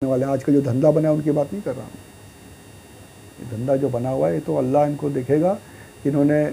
بیچنے والے ہیں. آج کا جو دھندا بنا ہے ان کی بات نہیں کر رہا ہوں. یہ دھندا جو بنا ہوا ہے یہ تو اللہ ان کو دیکھے گا کہ انہوں نے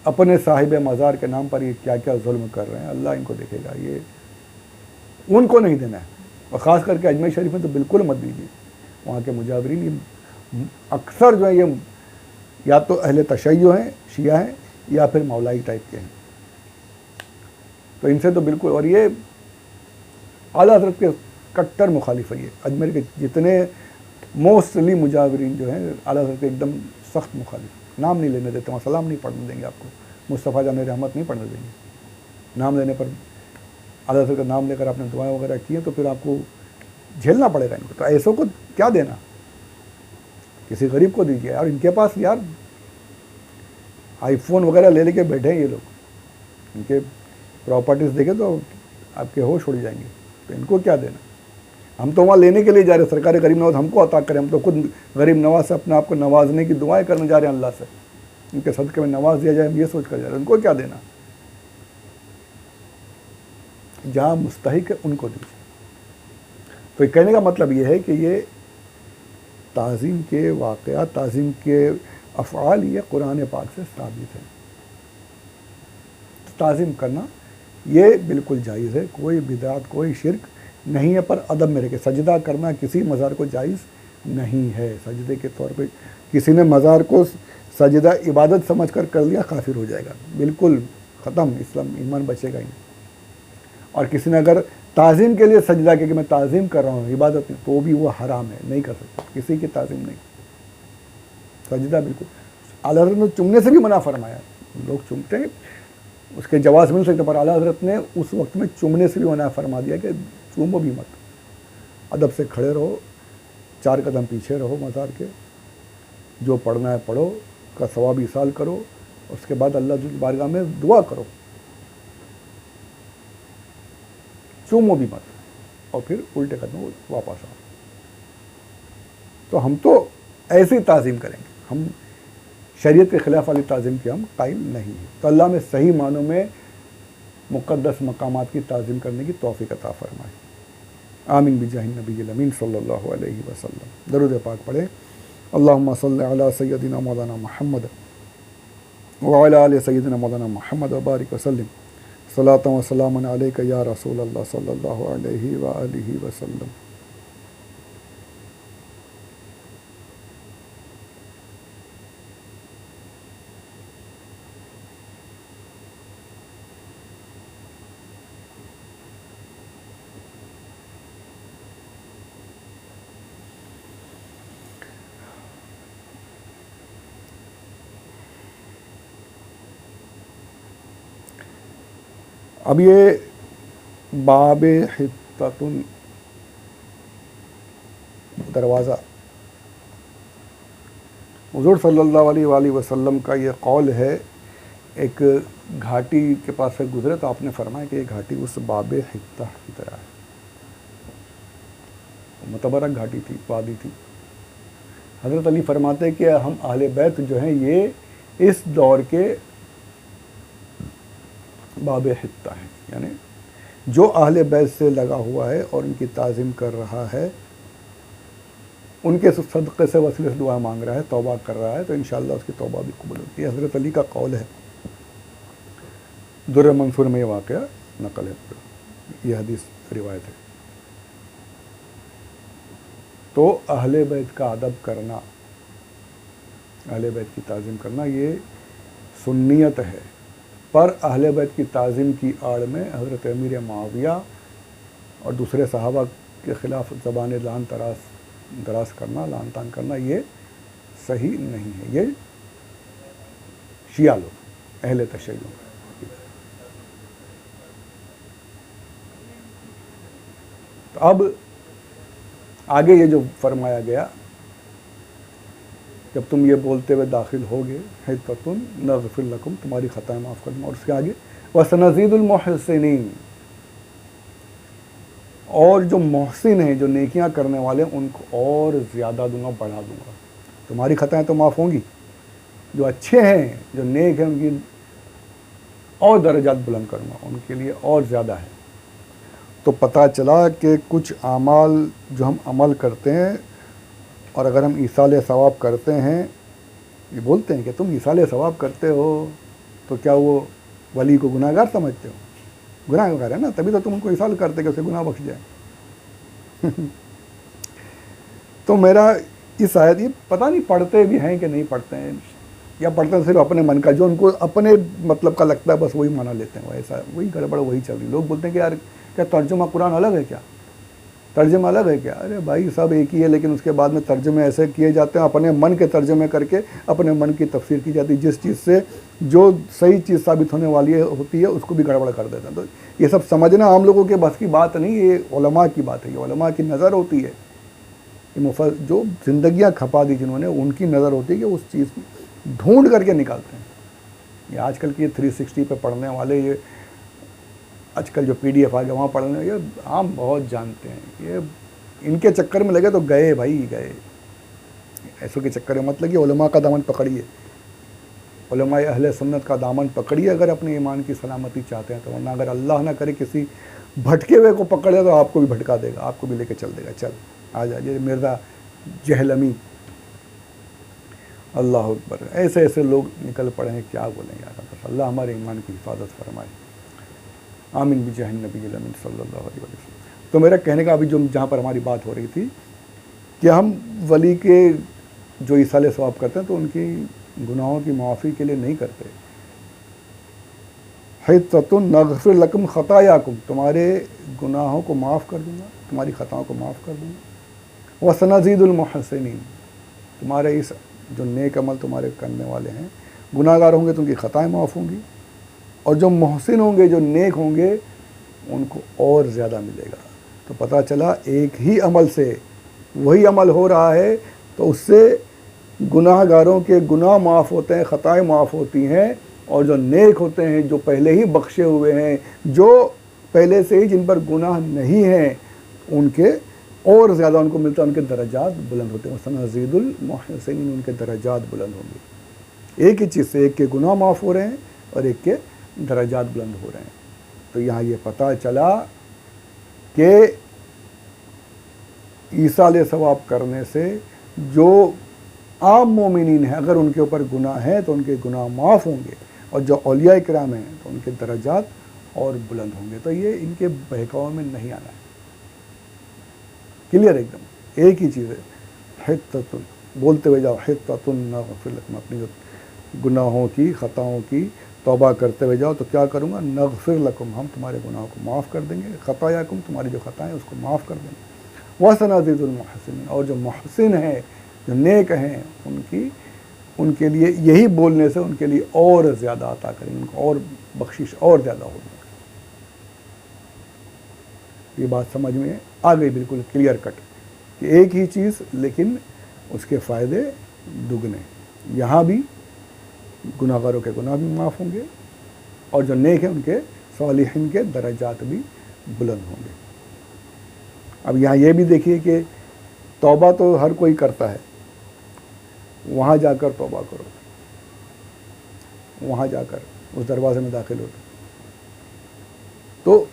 اپنے صاحب مزار کے نام پر یہ کیا کیا ظلم کر رہے ہیں. اللہ ان کو دیکھے گا. یہ ان کو نہیں دینا ہے. اور خاص کر کے اجمیر شریف میں تو بالکل مت دیجیے. وہاں کے مجاورین یہ اکثر جو ہے یہ یا تو اہل تشیع ہیں، شیعہ ہیں، یا پھر مولائی ٹائپ کے ہیں. تو ان سے تو بالکل. اور یہ اعلیٰ حضرت کے کٹر مخالف ہے. یہ اجمیر کے جتنے موسٹلی مجاورین جو ہیں اعلیٰ حضرت کے ایک دم سخت مخالف. نام نہیں لینے دیتے، وہاں سلام نہیں پڑھنے دیں گے آپ کو. مصطفیٰ جان رحمت نہیں پڑھنے دیں گے. نام لینے پر اعلیٰ حضرت کا نام لے کر آپ نے دعائیں وغیرہ کی ہیں تو پھر آپ کو جھیلنا پڑے گا ان کو. تو ایسوں کو کیا دینا؟ کسی غریب کو دیجیے. اور ان کے پاس یار آئی فون وغیرہ لے کے بیٹھے ہیں یہ لوگ. ان کے پراپرٹیز دیکھیں تو آپ کے ہوش اڑ جائیں گے. تو ان کو کیا دینا؟ ہم تو وہاں لینے کے لیے جا رہے ہیں. سرکار غریب نواز ہم کو عطا کریں. ہم تو خود غریب نواز سے اپنے آپ کو نوازنے کی دعائیں کرنے جا رہے ہیں اللہ سے. ان کے صدقے میں نواز دیا جائے ہم یہ سوچ کر جا رہے ہیں. ان کو کیا دینا؟ جہاں مستحق ہے ان کو دیجیے. تو کہنے کا مطلب یہ ہے کہ یہ تعظیم کے واقعات، تعظیم کے افعال یہ قرآن پاک سے ثابت ہے. تعظیم کرنا یہ بالکل جائز ہے. کوئی بدعت، کوئی شرک نہیں ہے. پر ادب میں رہ کے سجدہ کرنا کسی مزار کو جائز نہیں ہے. سجدے کے طور پہ کسی نے مزار کو سجدہ عبادت سمجھ کر لیا کافر ہو جائے گا. بالکل ختم. اسلام ایمان بچے گا ہی نہیں. اور کسی نے اگر تعظیم کے لیے سجدہ کیا کہ میں تعظیم کر رہا ہوں عبادت نہیں، تو بھی وہ حرام ہے. نہیں کر سکتا. کسی کی تعظیم نہیں. سجدہ بالکل. اعلیٰ حضرت نے چومنے سے بھی منع فرمایا. لوگ چومتے ہیں اس کے جواز مل سکتے، پر اعلیٰ حضرت نے اس وقت میں چومنے سے بھی منع فرما دیا کہ چومو بھی مت. ادب سے کھڑے رہو، 4 قدم پیچھے رہو مزار کے. جو پڑھنا ہے پڑھو، کا ثواب ایصال کرو. اس کے بعد اللہ کی بارگاہ میں دعا کرو. چومو بھی مت. اور پھر الٹے قدم واپس آؤ. تو ہم تو ایسی تعظیم کریں گے. ہم شریعت کے خلاف والی تعظیم کے ہم قائل نہیں ہیں. تو اللہ میں صحیح معنوں میں مقدس مقامات کی تعظیم کرنے کی توفیق عطا فرمائے. آمین بجاہ النبی الامین صلی اللہ علیہ وسلم. درود پاک پڑھیں. اللہم صلی علی سیدنا مولانا محمد وعلی آل سیدنا مولانا محمد وبارک وسلم. صلاۃ و سلام علیک یا رسول اللہ صلی اللہ علیہ وآلہ وسلم. اب یہ باب حطۃ دروازہ، حضور صلی اللہ علیہ وآلہ وسلم کا یہ قول ہے. ایک گھاٹی کے پاس سے گزرے تو آپ نے فرمایا کہ یہ گھاٹی اس باب حطہ کی طرح ہے. متبرک گھاٹی تھی، وادی تھی. حضرت علی فرماتے کہ ہم اہل بیت جو ہیں یہ اس دور کے باب حطہ ہیں. یعنی جو اہل بیت سے لگا ہوا ہے اور ان کی تعظیم کر رہا ہے، ان کے صدقے سے وسیلے سے دعا مانگ رہا ہے، توبہ کر رہا ہے، تو انشاءاللہ اس کی توبہ بھی قبول ہوتی ہے. حضرت علی کا قول ہے. در منصور میں یہ واقعہ نقل ہے. یہ حدیث روایت ہے. تو اہل بیت کا ادب کرنا، اہل بیت کی تعظیم کرنا یہ سنیت ہے. پر اہل بیت کی تعظیم کی آڑ میں حضرت امیر معاویہ اور دوسرے صحابہ کے خلاف زبان لعن دراز کرنا، لعن طعن کرنا یہ صحیح نہیں ہے. یہ شیعہ لوگ، اہل تشیع. تو اب آگے یہ جو فرمایا گیا، جب تم یہ بولتے ہوئے داخل ہوگے حطۃ نغفر لکم، تمہاری خطائیں معاف کر دوں. اور اس کے آگے وسنزید المحسنین، اور جو محسن ہیں، جو نیکیاں کرنے والے ہیں، ان کو اور زیادہ دوں گا، بڑھا دوں گا. تمہاری خطائیں تو معاف ہوں گی. جو اچھے ہیں، جو نیک ہیں، ان کی اور درجات بلند کروں گا، ان کے لیے اور زیادہ ہے. تو پتہ چلا کہ کچھ اعمال جو ہم عمل کرتے ہیں اور اگر ہم ایصال ثواب کرتے ہیں، یہ بولتے ہیں کہ تم ایصال ثواب کرتے ہو تو کیا وہ ولی کو گناہ گار سمجھتے ہو؟ گناہ گار ہے نا، تبھی تو تم ان کو ایصال کرتے کہ اسے گناہ بخش جائے۔ تو میرا اس آیت، یہ پتہ نہیں پڑھتے بھی ہیں کہ نہیں پڑھتے ہیں، یا پڑھتے ہیں صرف اپنے من کا، جو ان کو اپنے مطلب کا لگتا ہے بس وہی مانا لیتے ہیں، ایسا وہی گڑبڑ وہی چل رہی۔ لوگ بولتے ہیں کہ یار کیا ترجمہ قرآن الگ ہے کیا؟ ترجمہ الگ ہے کیا؟ ارے بھائی سب ایک ہی ہے، لیکن اس کے بعد میں ترجمے ایسے کیے جاتے ہیں، اپنے من کے ترجمے کر کے اپنے من کی تفسیر کی جاتی ہے، جس چیز سے جو صحیح چیز ثابت ہونے والی ہوتی ہے اس کو بھی گڑبڑ کر دیتے ہیں۔ تو یہ سب سمجھنا عام لوگوں کے بس کی بات نہیں، یہ علماء کی بات ہے، یہ علماء کی نظر ہوتی ہے، جو زندگیاں کھپا دی جنہوں نے، ان کی نظر ہوتی ہے کہ اس چیز کو ڈھونڈ کر کے نکالتے ہیں۔ یہ آج کل کی 360 پہ پڑھنے والے، یہ آج کل جو PDF آ گیا وہاں پڑھنے، یہ عام بہت جانتے ہیں، یہ ان کے چکر میں لگے تو گئے بھائی گئے۔ ایسوں کے چکر میں مت لگیے، علماء کا دامن پکڑیے، علماء اہل سنت کا دامن پکڑیے اگر اپنے ایمان کی سلامتی چاہتے ہیں تو، ورنہ اگر اللہ نہ کرے کسی بھٹکے ہوئے کو پکڑے تو آپ کو بھی بھٹکا دے گا، آپ کو بھی لے کے چل دے گا، چل آ جائیے مرزا جہلمی، اللہ اکبر، ایسے ایسے لوگ نکل پڑے ہیں، کیا بولیں یار، بس اللہ ہمارے ایمان کی حفاظت فرمائے، آمین بجاہ النبی الامین صلی اللہ علیہ وسلم۔ تو میرا کہنے کا ابھی جہاں پر ہماری بات ہو رہی تھی کہ ہم ولی کے جو ایصال ثواب کرتے ہیں تو ان کی گناہوں کی معافی کے لیے نہیں کرتے۔ حِطَّةٌ نَغْفِرْ لَكُمْ خَطَايَاكُمْ، تمہارے گناہوں کو معاف کر دوں گا، تمہاری خطاؤں کو معاف کر دوں گا۔ وَسَنَزِيدُ الْمُحْسِنِينَ، تمہارے اس جو نیک عمل تمہارے کرنے والے ہیں، گناہ گار ہوں گے تو ان کی خطائیں معاف ہوں گی، اور جو محسن ہوں گے، جو نیک ہوں گے، ان کو اور زیادہ ملے گا۔ تو پتہ چلا ایک ہی عمل سے وہی عمل ہو رہا ہے، تو اس سے گناہ گاروں کے گناہ معاف ہوتے ہیں، خطائیں معاف ہوتی ہیں، اور جو نیک ہوتے ہیں، جو پہلے ہی بخشے ہوئے ہیں، جو پہلے سے ہی جن پر گناہ نہیں ہیں، ان کے اور زیادہ ان کو ملتا ہے، ان کے درجات بلند ہوتے ہیں۔ وَسَنَزِيدُ الْمُحْسِنِينَ، ان کے درجات بلند ہوں گے۔ ایک ہی چیز سے ایک کے گناہ معاف ہو رہے ہیں اور ایک کے درجات بلند ہو رہے ہیں۔ تو یہاں یہ پتہ چلا کہ ایصال ثواب کرنے سے جو عام مومنین ہیں، اگر ان کے اوپر گناہ ہیں تو ان کے گناہ معاف ہوں گے، اور جو اولیاء کرام ہیں تو ان کے درجات اور بلند ہوں گے۔ تو یہ ان کے بہکاؤ میں نہیں آنا ہے، کلیئر ایک دم، ایک ہی چیز ہے۔ حِطَّةٌ، بولتے ہوئے جاؤ، حِطَّةٌ نَغْفِرْ لَكُمْ، اپنی گناہوں کی خطاؤں کی توبہ کرتے ہوئے جاؤ، تو کیا کروں گا؟ نغفر لکم، ہم تمہارے گناہوں کو معاف کر دیں گے، خطایاکم، تمہاری جو خطائیں اس کو معاف کر دیں گے، وَسَنَزِيدُ الْمُحْسِنِينَ، اور جو محسن ہیں، جو نیک ہیں، ان کے لیے یہی بولنے سے ان کے لیے اور زیادہ عطا کریں گے، ان کو اور بخشش اور زیادہ ہوگی۔ یہ بات سمجھ میں آ گئی بالکل کلیئر کٹ، کہ ایک ہی چیز لیکن اس کے فائدے دگنے۔ یہاں بھی گناہ گاروں کے گناہ بھی معاف ہوں گے، اور جو نیک ہیں ان کے صالحین کے درجات بھی بلند ہوں گے۔ اب یہاں یہ بھی دیکھیے کہ توبہ تو ہر کوئی کرتا ہے، وہاں جا کر توبہ کرو، وہاں جا کر اس دروازے میں داخل ہو، تو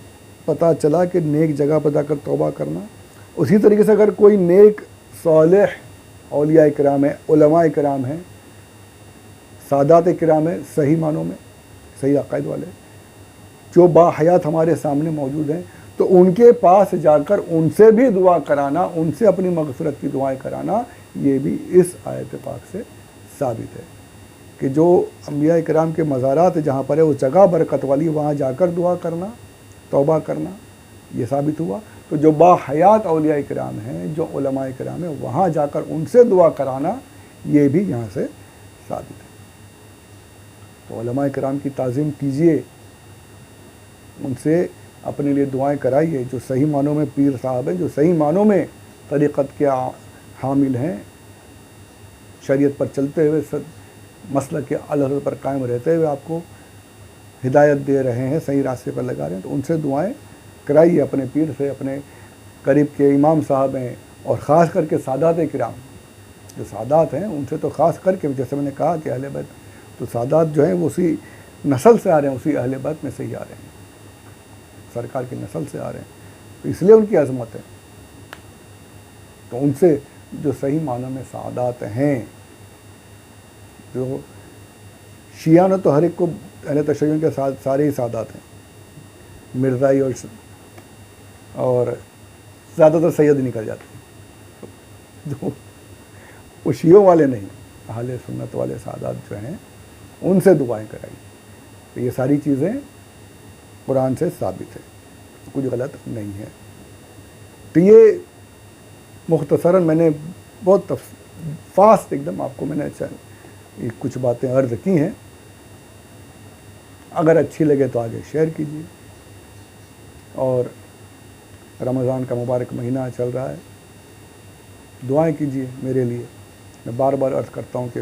پتہ چلا کہ نیک جگہ پر جا کر توبہ کرنا۔ اسی طریقے سے اگر کوئی نیک صالح اولیاء کرام ہیں، علماء کرام ہیں، سادات کرام ہیں، صحیح معنوں میں صحیح عقائد والے، جو باحیات ہمارے سامنے موجود ہیں، تو ان کے پاس جا کر ان سے بھی دعا کرانا، ان سے اپنی مغفرت کی دعائیں کرانا، یہ بھی اس آیت پاک سے ثابت ہے کہ جو انبیاء کرام کے مزارات جہاں پر ہے اس جگہ برکت والی، وہاں جا کر دعا کرنا، توبہ کرنا، یہ ثابت ہوا۔ تو جو باحیات اولیاء کرام ہیں، جو علماء کرام ہیں، وہاں جا کر ان سے دعا کرانا، یہ بھی یہاں سے ثابت ہے۔ تو علماء کرام کی تعظیم کیجئے، ان سے اپنے لیے دعائیں کرائیے، جو صحیح معنوں میں پیر صاحب ہیں، جو صحیح معنوں میں طریقت کے حامل ہیں، شریعت پر چلتے ہوئے، مسلک کے اعلی حضرت پر قائم رہتے ہوئے آپ کو ہدایت دے رہے ہیں، صحیح راستے پر لگا رہے ہیں، تو ان سے دعائیں کرائیے، اپنے پیر سے، اپنے قریب کے امام صاحب ہیں، اور خاص کر کے سادات کرام، جو سادات ہیں ان سے تو خاص کر کے، جیسے میں نے کہا کہ اہل بیت، تو سادات جو ہیں وہ اسی نسل سے آ رہے ہیں، اسی اہل بیت میں سے ہی آ رہے ہیں، سرکار کی نسل سے آ رہے ہیں۔ تو اس لیے ان کی عظمت ہے. تو ان سے جو صحیح معنوں میں سعادات ہیں، جو شیعہ نے تو ہر ایک کو اہل تشیع کے ساتھ سارے ہی سعادات ہیں، مرزائی اور زیادہ تر سید نکل جاتے ہیں. جو وہ شیعوں والے نہیں، اہل سنت والے سعادات جو ہیں ان سے دعائیں کرائی. تو یہ ساری چیزیں قرآن سے ثابت ہے، کچھ غلط نہیں ہے. تو یہ مختصراً میں نے بہت فاسٹ ایک دم آپ کو میں نے کچھ باتیں عرض کی ہیں. اگر اچھی لگے تو آگے شیئر کیجیے. اور رمضان کا مبارک مہینہ چل رہا ہے، دعائیں کیجیے میرے لیے. میں بار بار عرض کرتا ہوں کہ